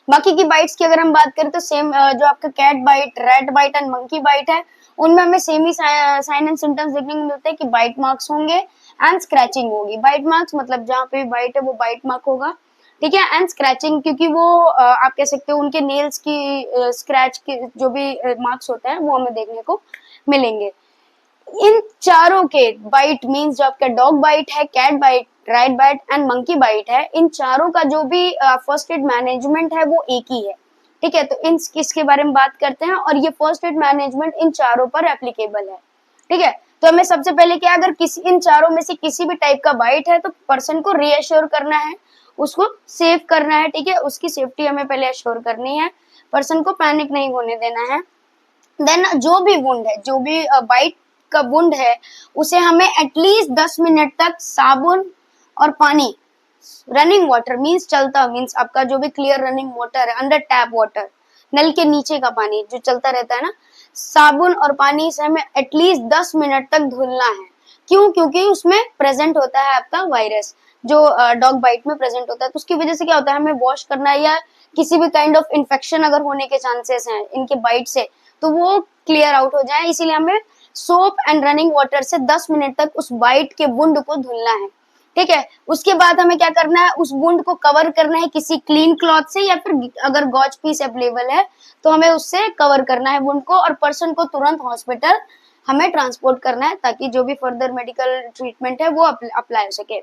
बाकी की बाइट्स की अगर हम बात करें तो सेम जो आपका cat bite, rat bite and monkey bite है, उनमें हमें सेम ही साइन एंड सिम्टम्स देखने को मिलते हैं कि बाइट मार्क्स होंगे एंड स्क्रैचिंग होगी। बाइट मार्क्स मतलब जहाँ पे बाइट है वो बाइट मार्क होगा। ठीक है, एंड स्क्रैचिंग क्योंकि वो आप कह सकते हो उनके नेल्स की स्क्रैच के जो भी मार्क्स होते हैं वो हमें देखने को मिलेंगे। इन चारों के बाइट मींस जो आपका डॉग बाइट है, cat bite, rat bite and monkey bite है, इन चारों का जो भी फर्स्ट एड मैनेजमेंट है वो एक ही है। ठीक है, तो इसके बारे में बात करते हैं, और ये फर्स्ट एड मैनेजमेंट इन चारों पर एप्लीकेबल है। ठीक है, तो हमें सबसे पहले क्या, अगर किसी इन चारों में से किसी भी टाइप का बाइट है तो पर्सन को रीअश्योर करना है, उसको सेव करना है, ठीक है, उसकी सेफ्टी हमें पहले अश्योर करनी है, पर्सन को पैनिक नहीं होने देना है। देन जो भी वुंड है, जो भी बाइट का वुंड है, उसे हमें एटलीस्ट 10 मिनट तक साबुन और पानी, रनिंग वाटर मीन्स चलता, मीन्स आपका जो भी क्लियर रनिंग वाटर है, अंडर टैप वाटर, नल के नीचे का पानी जो चलता रहता है ना, साबुन और पानी से हमें एटलीस्ट 10 मिनट तक धुलना है। क्यों? क्योंकि उसमें प्रेजेंट होता है आपका वायरस, जो डॉग बाइट में प्रेजेंट होता है, तो उसकी वजह से क्या होता है, हमें वॉश करना है, या किसी भी काइंड ऑफ इन्फेक्शन अगर होने के चांसेस हैं इनके बाइट से, तो वो क्लियर आउट हो जाए। इसीलिए हमें सोप एंड रनिंग वाटर से 10 मिनट तक उस बाइट के वुंड को धुलना है, ठीक है। उसके बाद हमें क्या करना है, उस वुंड को कवर करना है किसी क्लीन क्लॉथ से, या फिर अगर गॉज पीस अवेलेबल है तो हमें उससे कवर करना है वुंड को, और पर्सन को तुरंत हॉस्पिटल हमें ट्रांसपोर्ट करना है, ताकि जो भी फर्दर मेडिकल ट्रीटमेंट है वो अप्लाई हो सके।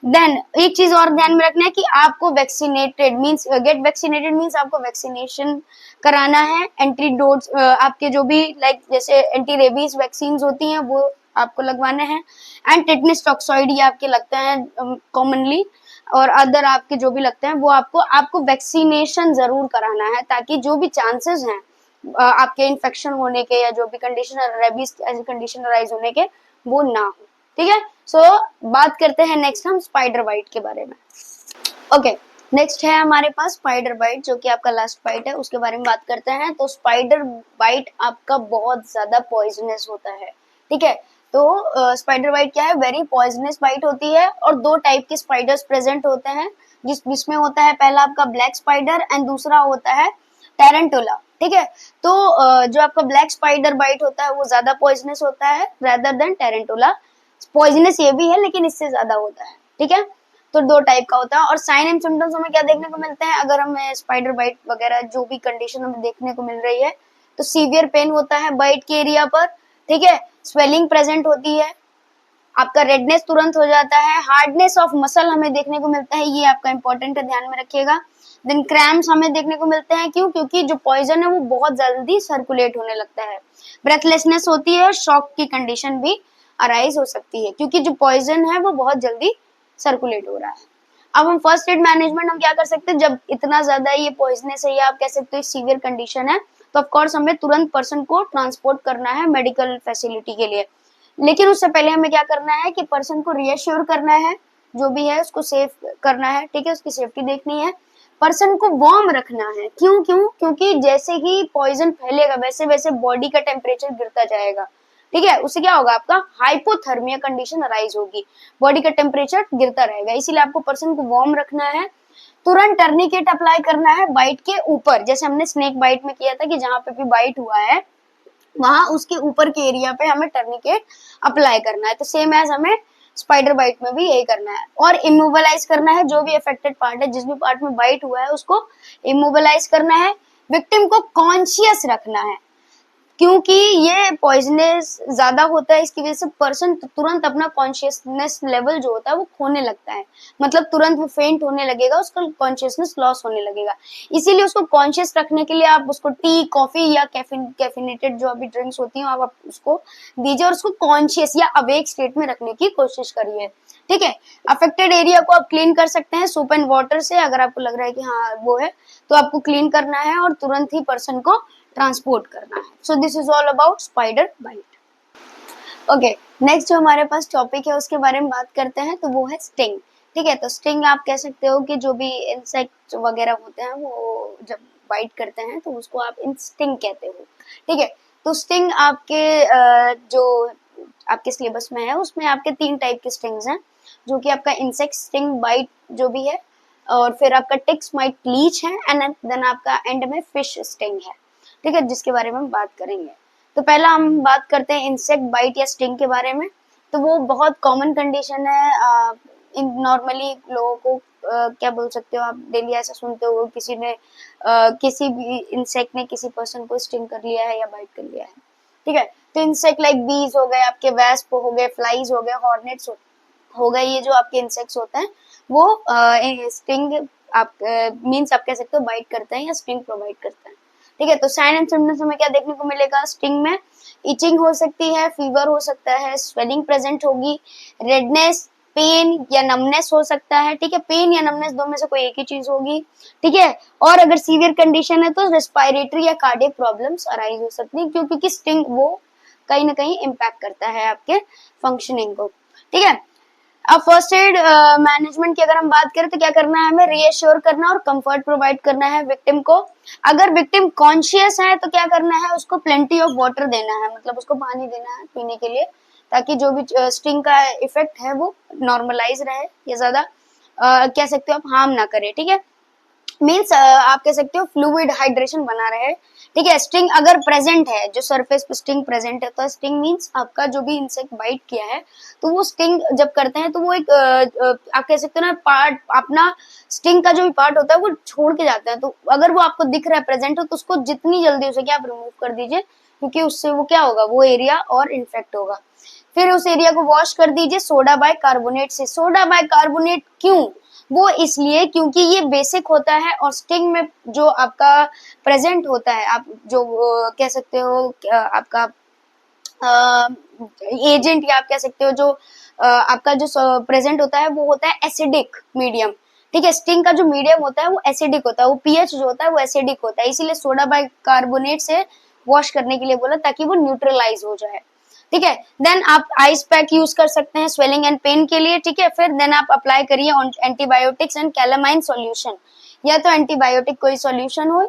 देन एक चीज और ध्यान में रखना है कि आपको vaccinated means get vaccinated means आपको वैक्सीनेशन कराना है, एंटीडोट्स आपके जो भी लाइक जैसे एंटी रेबीज वैक्सीन होती हैं वो आपको लगवाने हैं, एंड टेटनस टॉक्सॉइड ये आपके लगते हैं कॉमनली, और अदर आपके जो भी लगते हैं वो आपको वैक्सीनेशन जरूर कराना है, ताकि जो भी चांसेस हैं आपके इन्फेक्शन होने के, या जो भी कंडीशन रेबीज ऐसी कंडीशन अराइज होने के, वो ना हो, ठीक है। सो बात करते हैं नेक्स्ट हम स्पाइडर बाइट के बारे में। ओके, नेक्स्ट है हमारे पास स्पाइडर बाइट, जो कि आपका लास्ट बाइट है, उसके बारे में बात करते हैं। तो स्पाइडर बाइट आपका बहुत ज्यादा पॉइजनस होता है, ठीक है। तो स्पाइडर बाइट क्या है, वेरी पॉइजनस बाइट होती है, और दो टाइप के स्पाइडर्स प्रेजेंट होते हैं, जिसमें होता है पहला आपका ब्लैक स्पाइडर एंड दूसरा होता है टेरेंटुला, ठीक है। तो जो आपका ब्लैक स्पाइडर बाइट होता है वो ज्यादा पॉइजनस होता है रेदर देन टेरेंटुला। पॉइजनस ये भी है लेकिन इससे ज्यादा होता है, ठीक है। तो दो टाइप का होता है, और साइन एंड सिम्टम्स हमें क्या देखने को मिलते हैं, अगर हमें स्पाइडर बाइट वगैरह जो भी कंडीशन हमें देखने को मिल रही है, तो सीवियर पेन होता है बाइट के एरिया पर, ठीक है, स्वेलिंग प्रेजेंट होती है, आपका रेडनेस तुरंत हो जाता है, हार्डनेस ऑफ मसल हमें देखने को मिलता है, ये आपका इंपॉर्टेंट है, ध्यान में रखिएगा। देन क्रैम्प्स हमें देखने को मिलते हैं, क्यों? क्योंकि जो पॉइजन है वो बहुत जल्दी सर्कुलेट होने लगता है। ब्रेथलेसनेस होती है, शॉक की कंडीशन भी अराइज हो सकती है, क्योंकि जो पॉइजन है वो बहुत जल्दी सर्कुलेट हो रहा है। अब हम फर्स्ट एड मैनेजमेंट हम क्या कर सकते हैं, जब इतना ज्यादा ये पॉइजनस है या आप कह सकते हो सीवियर कंडीशन है, तो ऑफ कोर्स हमें तुरंत पर्सन को ट्रांसपोर्ट करना है मेडिकल फैसिलिटी के लिए। लेकिन उससे पहले हमें क्या करना है कि पर्सन को रीअश्योर करना है, जो भी है उसको सेफ करना है, ठीक है, उसकी सेफ्टी देखनी है, पर्सन को वार्म रखना है। क्यों? क्योंकि जैसे ही पॉइजन फैलेगा वैसे वैसे बॉडी का टेम्परेचर गिरता जाएगा, ठीक है, उससे क्या होगा, आपका हाइपोथर्मिया कंडीशन अराइज होगी, बॉडी का टेम्परेचर गिरता रहेगा। इसीलिए आपको पर्सन को वार्म रखना है, तुरंत टर्निकेट अप्लाई करना है बाइट के ऊपर, जैसे हमने स्नेक बाइट में किया था कि जहां पे भी बाइट हुआ है वहां उसके ऊपर के एरिया पे हमें टर्निकेट अप्लाई करना है। तो सेम एज हमें स्पाइडर बाइट में भी यही करना है, और इमोबलाइज करना है जो भी अफेक्टेड पार्ट है, जिस भी पार्ट में बाइट हुआ है उसको इमोबलाइज करना है, विक्टिम को कॉन्शियस रखना है, क्योंकि ये पॉइजनस ज्यादा होता है, इसकी वजह से पर्सन तुरंत अपना कॉन्शियसनेस लेवल जो होता है वो खोने लगता है, मतलब तुरंत वो फेंट होने लगेगा, उसका कॉन्शियसनेस लॉस होने लगेगा। इसीलिए उसको कॉन्शियस रखने के लिए आप उसको टी, कॉफी या कैफिनेटेड जो अभी ड्रिंक्स होती हैं आप उसको दीजिए, और उसको कॉन्शियस या अवेक स्टेट में रखने की कोशिश करिए, ठीक है। अफेक्टेड एरिया को आप क्लीन कर सकते हैं सोप एंड वाटर से, अगर आपको लग रहा है कि हाँ वो है, तो आपको क्लीन करना है और तुरंत ही पर्सन को ट्रांसपोर्ट करना है। So this is all about spider bite. Okay, next जो हमारे पास टॉपिक है उसके बारे में बात करते हैं, तो वो है स्टिंग, ठीक है। तो स्टिंग आप कह सकते हो कि जो भी इंसेक्ट वगैरह होते हैं वो जब बाइट करते हैं तो उसको आप स्टिंग कहते हो, ठीक है। तो स्टिंग आपके जो आपके सिलेबस में है उसमें आपके 3 टाइप के स्टिंग्स हैं, जो कि आपका इंसेक्ट स्टिंग बाइट जो भी है, और फिर आपका टिक्स माइट लीच है, एंड देन आपका एंड में फिश स्टिंग है, ठीक है, जिसके बारे में हम बात करेंगे। तो पहला हम बात करते हैं इंसेक्ट बाइट या स्टिंग के बारे में। तो वो बहुत कॉमन कंडीशन है, नॉर्मली लोगों को क्या बोल सकते हो आप, डेली ऐसा सुनते हो किसी ने किसी भी इंसेक्ट ने किसी पर्सन को स्टिंग कर लिया है या बाइट कर लिया है, ठीक है। तो इंसेक्ट लाइक बीज हो गए, आपके वेस्प हो गए, फ्लाइज हो गए, हॉर्नेट्स हो गए, ये जो आपके इंसेक्ट्स होते हैं वो स्टिंग आप मीन्स आप कह सकते हो बाइट करते हैं या स्टिंग प्रोवाइड करते हैं, ठीक है। तो साइन एंड सिम्टम्स हमें क्या देखने को मिलेगा स्टिंग में, इचिंग हो सकती है, फीवर हो सकता है, स्वेलिंग प्रेजेंट होगी, रेडनेस, पेन या नमनेस हो सकता है, ठीक है, पेन या नमनेस दो में से कोई एक ही चीज होगी, ठीक है। और अगर सीवियर कंडीशन है तो रेस्पिरेटरी या कार्डियक प्रॉब्लम्स अराइज हो सकती है, क्योंकि स्टिंग वो कहीं ना कहीं इम्पैक्ट करता है आपके फंक्शनिंग को, ठीक है। अब फर्स्ट एड मैनेजमेंट की अगर हम बात करें तो क्या करना है, हमें रीएश्योर करना और कंफर्ट प्रोवाइड करना है विक्टिम को। अगर विक्टिम कॉन्शियस है तो क्या करना है, उसको प्लेंटी ऑफ वाटर देना है, मतलब उसको पानी देना है पीने के लिए, ताकि जो भी स्टिंग का इफेक्ट है वो नॉर्मलाइज रहे या ज्यादा कह सकते हो आप हार्म ना करे, ठीक है। मीन्स आप कह सकते हो फ्लूइड हाइड्रेशन बना रहे, ठीक है। स्टिंग अगर प्रेजेंट है, जो सरफेस पे स्टिंग प्रेजेंट है, तो स्टिंग मीन्स आपका जो भी इंसेक्ट बाइट किया है तो वो स्टिंग जब करते हैं तो वो एक आप कह सकते हो ना पार्ट, अपना स्टिंग का जो भी पार्ट होता है वो छोड़ के जाते हैं। तो अगर वो आपको दिख रहा है प्रेजेंट हो तो उसको जितनी जल्दी हो सके आप रिमूव कर दीजिए, क्योंकि उससे वो क्या होगा, वो एरिया और इन्फेक्ट होगा। फिर उस एरिया को वॉश कर दीजिए सोडा बाय कार्बोनेट से। सोडा बाय कार्बोनेट क्यों, वो इसलिए क्योंकि ये बेसिक होता है और स्टिंग में जो आपका प्रेजेंट होता है, आप जो कह सकते हो आपका एजेंट या आप कह सकते हो जो आपका जो प्रेजेंट होता है वो होता है एसिडिक मीडियम, ठीक है। स्टिंग का जो मीडियम होता है वो एसिडिक होता है, वो पीएच जो होता है वो एसिडिक होता है, इसीलिए सोडा बाय कार्बोनेट से वॉश करने के लिए बोला, ताकि वो न्यूट्रलाइज हो जाए, ठीक है। देन आप आइस पैक यूज कर सकते हैं स्वेलिंग एंड पेन के लिए, ठीक है। फिर देन आप अप्लाई करिए एंटीबायोटिक्स एंड कैलामाइन सॉल्यूशन, या तो एंटीबायोटिक कोई सॉल्यूशन हो,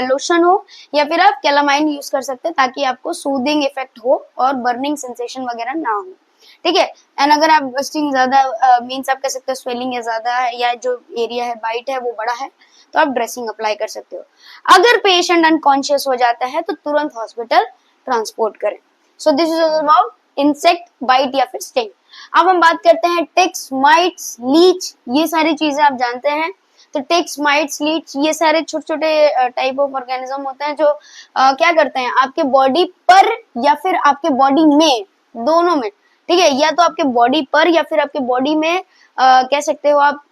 लोशन हो, या फिर आप कैलामाइन यूज कर सकते हैं, ताकि आपको सूदिंग इफेक्ट हो और बर्निंग सेंसेशन वगैरह ना हो, ठीक है। एंड अगर आप स्टिंग ज्यादा मीन्स आप कह सकते हो स्वेलिंग है ज्यादा है या जो एरिया है बाइट है वो बड़ा है, तो आप ड्रेसिंग अप्लाई कर सकते हो। अगर पेशेंट अनकॉन्शियस हो जाता है तो तुरंत हॉस्पिटल ट्रांसपोर्ट करें। So this is about insect bite या फिर स्टिंग। अब हम बात करते हैं टिक्स, माइट्स, लीच, ये सारी चीजें आप जानते हैं। तो टिक्स, माइट्स, लीच ये सारे छोटे छोटे टाइप ऑफ ऑर्गेनिज्म होते हैं जो क्या करते हैं आपके बॉडी पर या फिर आपके बॉडी में, दोनों में, ठीक है। या तो आपके बॉडी पर या फिर आपके बॉडी में कह सकते हो आप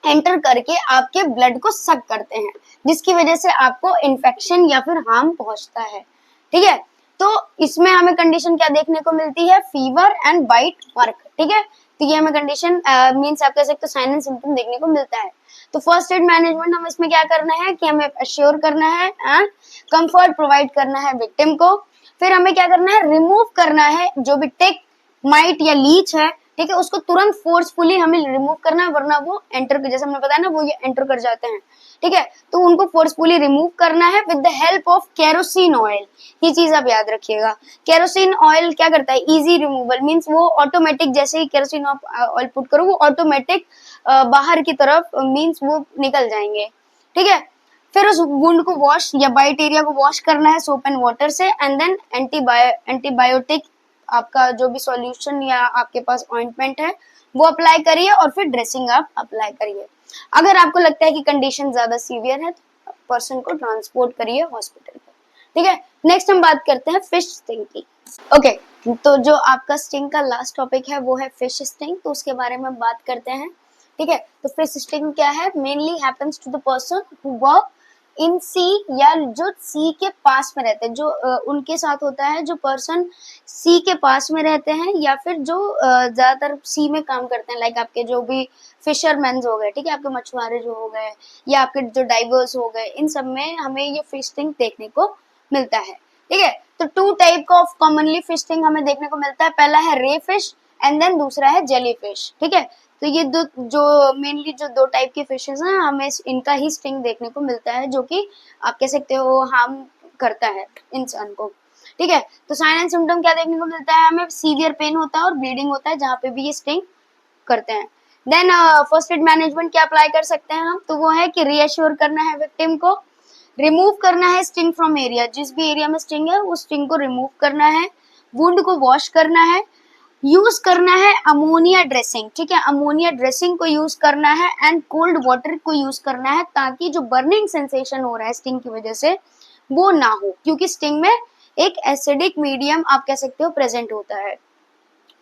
एंटर करके आपके ब्लड को सक करते हैं, जिसकी वजह से आपको इन्फेक्शन या फिर हार्म पहुंचता है, ठीक है। तो इसमें हमें कंडीशन क्या देखने को मिलती है, फीवर एंड बाइट मार्क, ठीक है। तो ये हमें कंडीशन मींस आप कह सकते हो साइन एंड सिम्टम देखने को मिलता है। तो फर्स्ट एड मैनेजमेंट हम इसमें क्या करना है कि हमें अश्योर करना है एंड कंफर्ट प्रोवाइड करना है विक्टिम को। फिर हमें क्या करना है, रिमूव करना है जो भी टिक, माइट या लीच है, ठीक है, उसको तुरंत फोर्सफुली हमें रिमूव करना है, वरना वो एंटर, जैसे हमने बताया ना, वो ये एंटर कर जाते हैं, ठीक है। तो उनको फोर्सफुली रिमूव करना है with the help of kerosene oil. ये चीज आप याद रखिएगा, केरोसिन ऑयल क्या करता है, इजी रिमूवल, मींस वो ऑटोमेटिक, जैसे ही केरोसिन ऑयल पुट करो वो ऑटोमेटिक बाहर की तरफ मींस वो निकल जाएंगे, ठीक है। फिर उस वुंड को वॉश या बाइट एरिया को वॉश करना है सोप एंड वाटर से, एंड देन एंटीबायोटिक आपका जो भी सॉल्यूशन या आपके पास ऑइंटमेंट है वो अप्लाई करिए, और फिर ड्रेसिंग आप अप्लाई करिए। अगर आपको लगता है कि कंडीशन ज्यादा सीवियर है तो पर्सन को ट्रांसपोर्ट करिए हॉस्पिटल पे, ठीक है। नेक्स्ट हम बात करते हैं फिश स्टिंग की। ओके, तो जो आपका स्टिंग का लास्ट टॉपिक है वो है फिश स्टिंग, तो उसके बारे में बात करते हैं, ठीक है। तो फिश स्टिंग क्या है, mainly happens to the person who work in sea, या जो सी के पास में रहते हैं, जो उनके साथ होता है, जो पर्सन सी के पास में रहते हैं, या फिर जो ज्यादातर सी में काम करते हैं, लाइक आपके जो भी फिशरमैन हो गए, ठीक है, आपके मछुआरे जो हो गए, या आपके जो डाइवर्स हो गए, इन सब में हमें ये फिशिंग देखने को मिलता है, ठीक है। तो two type of commonly fishing हमें देखने को मिलता है, पहला है रे फिश एंड देन दूसरा है जेली फिश, ठीक है। तो ये दो जो मेनली जो दो टाइप की फिशेस हैं, हमें इनका ही स्टिंग देखने को मिलता है, जो कि आप कह सकते हो हार्म करता है इंसान को, ठीक है। तो साइन एंड सिम्टम क्या देखने को मिलता है, हमें सीवियर पेन होता है और ब्लीडिंग होता है जहाँ पे भी ये स्टिंग करते हैं। देन फर्स्ट एड मैनेजमेंट क्या अप्लाई कर सकते हैं हम, तो वो है कि रीअश्योर करना है विक्टिम को, रिमूव करना है स्टिंग फ्रॉम एरिया, जिस भी एरिया में स्टिंग है उस स्टिंग को रिमूव करना है, वुंड को वॉश करना है, यूज करना है अमोनिया ड्रेसिंग, ठीक है, अमोनिया ड्रेसिंग को यूज करना है, एंड कोल्ड वाटर को यूज करना है, ताकि जो बर्निंग सेंसेशन हो रहा है स्टिंग की वजह से वो ना हो, क्योंकि स्टिंग में एक एसिडिक मीडियम आप कह सकते हो प्रेजेंट होता है,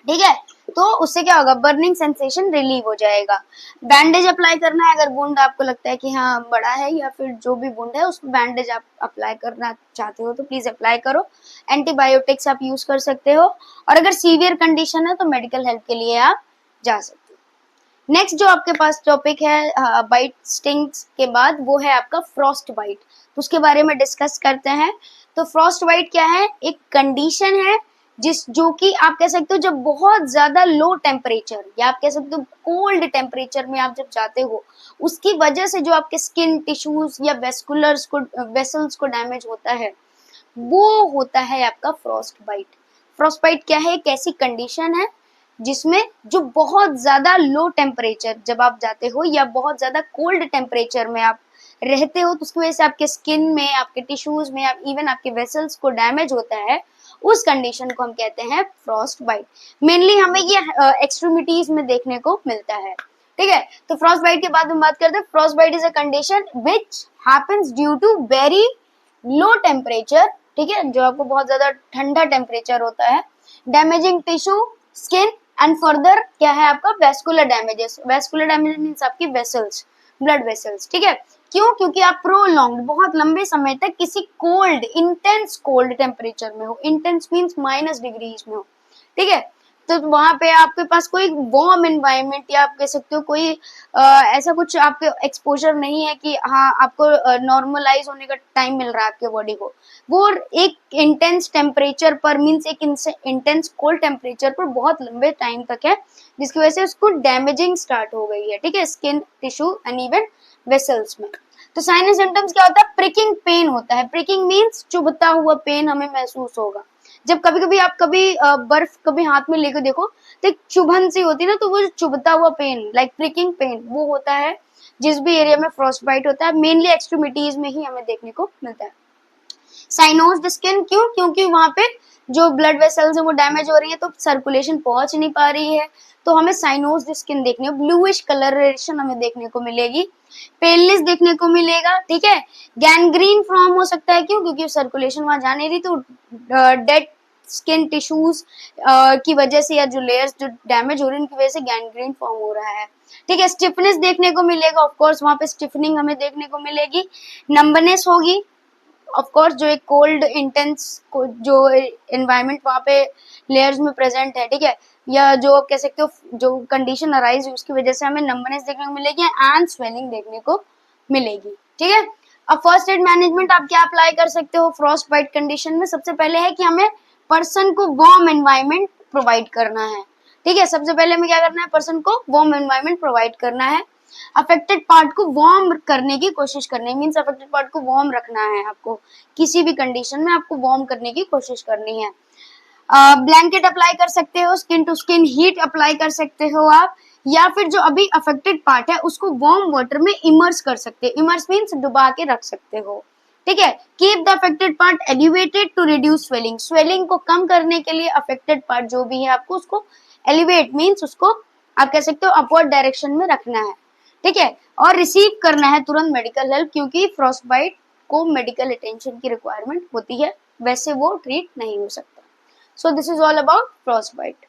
ठीक है। तो उससे क्या होगा, बर्निंग सेंसेशन रिलीव हो जाएगा। बैंडेज अप्लाई करना है, अगर वुंड आपको लगता है कि हाँ बड़ा है या फिर जो भी वुंड है उसको बैंडेज आप अप्लाई करना चाहते हो तो प्लीज अप्लाई करो। एंटीबायोटिक्स आप यूज कर सकते हो, और अगर सीवियर कंडीशन है तो मेडिकल हेल्प के लिए आप जा सकते हो। नेक्स्ट जो आपके पास टॉपिक है बाइट स्टिंग्स के बाद, वो है आपका फ्रॉस्ट बाइट। तो उसके बारे में डिस्कस करते हैं। तो फ्रॉस्ट बाइट क्या है, एक कंडीशन है जो कि आप कह सकते हो जब बहुत ज्यादा लो टेम्परेचर या आप कह सकते हो कोल्ड टेम्परेचर में आप जब जाते हो, उसकी वजह से जो आपके स्किन टिश्यूज या वेसल्स को डैमेज होता है, वो होता है आपका फ्रॉस्ट बाइट। फ्रॉस्ट बाइट क्या है, एक ऐसी कंडीशन है जिसमें जो बहुत ज्यादा लो टेम्परेचर जब आप जाते हो या बहुत ज्यादा कोल्ड टेम्परेचर में आप रहते हो, तो उसकी वजह से आपके स्किन में, आपके टिश्यूज में, इवन आपके वेसल्स को डैमेज होता है, उस कंडीशन को हम कहते हैं फ्रॉस्ट बाइट। मेनली हमें ये एक्सट्रीमिटीज में देखने को मिलता है। ठीक है, तो फ्रॉस्ट बाइट के बाद हम बात करते हैं, frost bite is a condition which happens due to very low temperature. ठीक है, जो आपको बहुत ज्यादा ठंडा टेम्परेचर होता है, damaging tissue, skin and further क्या है आपका vascular damages. Vascular damage means आपकी वेसल्स, ब्लड वेसल्स। ठीक है, क्यों, क्योंकि आप प्रोलॉन्ग बहुत लंबे समय तक किसी कोल्ड, इंटेंस कोल्ड टेम्परेचर में हो, इंटेंस मींस -डिग्रीज में हो। ठीक है, तो वहां पे आपके पास कोई वार्म एनवायरनमेंट या आप कह सकते हो कोई ऐसा कुछ आपके एक्सपोजर नहीं है कि हाँ आपको नॉर्मलाइज होने का टाइम मिल रहा है आपके बॉडी को। वो एक इंटेंस टेम्परेचर पर मींस एक इंटेंस कोल्ड टेम्परेचर पर बहुत लंबे टाइम तक है, जिसकी वजह से उसको डैमेजिंग स्टार्ट हो गई है। ठीक है, skin, tissue and even vessels में। तो साइन एंड सिम्टम्स क्या होता है, प्रिकिंग पेन होता है। प्रिकिंग मींस चुभता हुआ पेन हमें महसूस होगा। जब कभी कभी आप बर्फ कभी हाथ में लेकर देखो तो एक चुभन सी होती है ना, तो वो चुभता हुआ पेन, लाइक प्रिकिंग पेन, वो होता है जिस भी एरिया में फ्रॉस्ट बाइट होता है। मेनली एक्सट्रीमिटीज में ही हमें देखने को मिलता है। साइनोज्ड स्किन, क्यों, क्योंकि वहां पे जो ब्लड वेसल्स है वो डैमेज हो रही है, तो सर्कुलेशन पहुंच नहीं पा रही है, तो हमें साइनोज्ड स्किन देखने को, ब्लूइश कलरेशन हमें देखने को मिलेगी, पेलनेस देखने को मिलेगा। ठीक है, गैंग्रीन फॉर्म हो सकता है, क्यों, क्योंकि सर्कुलेशन वहां जा नहीं रही, तो डेड स्किन टिश्यूज की वजह से या जो लेयर्स जो डैमेज हो रही है उनकी वजह से गैंग्रीन फॉर्म हो रहा है। ठीक है, स्टिफनेस देखने को मिलेगा, ऑफ कोर्स वहां पे स्टिफनिंग हमें देखने को मिलेगी, नंबनेस होगी, ऑफ कोर्स जो एक कोल्ड इंटेंस जो एनवायरनमेंट वहां पे लेयर्स में प्रेजेंट है। ठीक है, या जो आप कह सकते हो जो कंडीशन अराइज उसकी वजह से हमें नंबनेस देखने को मिलेगी एंड स्वेलिंग देखने को मिलेगी। ठीक है, अब फर्स्ट एड मैनेजमेंट आप क्या अप्लाई कर सकते हो फ्रॉस्ट बाइट कंडीशन में। सबसे पहले है कि हमें पर्सन को वार्म एनवायरनमेंट प्रोवाइड करना है। ठीक है, सबसे पहले हमें क्या करना है, पर्सन को वार्म एनवायरनमेंट प्रोवाइड करना है। अफेक्टेड पार्ट को वार्म करने की कोशिश करनी है, मींस अफेक्टेड पार्ट को वार्म रखना है आपको, किसी भी कंडीशन में आपको वार्म करने की कोशिश करनी है। ब्लैंकेट अप्लाई कर सकते हो, skin to skin heat apply कर सकते हो आप, या फिर जो अभी अफेक्टेड पार्ट है उसको वार्म वाटर में इमर्स कर सकते हो। इमर्स मींस डुबा के रख सकते हो। ठीक है, keep the affected part elevated to reduce swelling. Swelling को कम करने के लिए अफेक्टेड पार्ट जो भी है आपको उसको एलिवेट मींस उसको आप कह सकते हो अपवर्ड डायरेक्शन में रखना है। ठीक है, और रिसीव करना है तुरंत मेडिकल हेल्प, क्योंकि फ्रॉस्ट बाइट को मेडिकल अटेंशन की रिक्वायरमेंट होती है, वैसे वो ट्रीट नहीं हो सकता। So this is all about frost bite.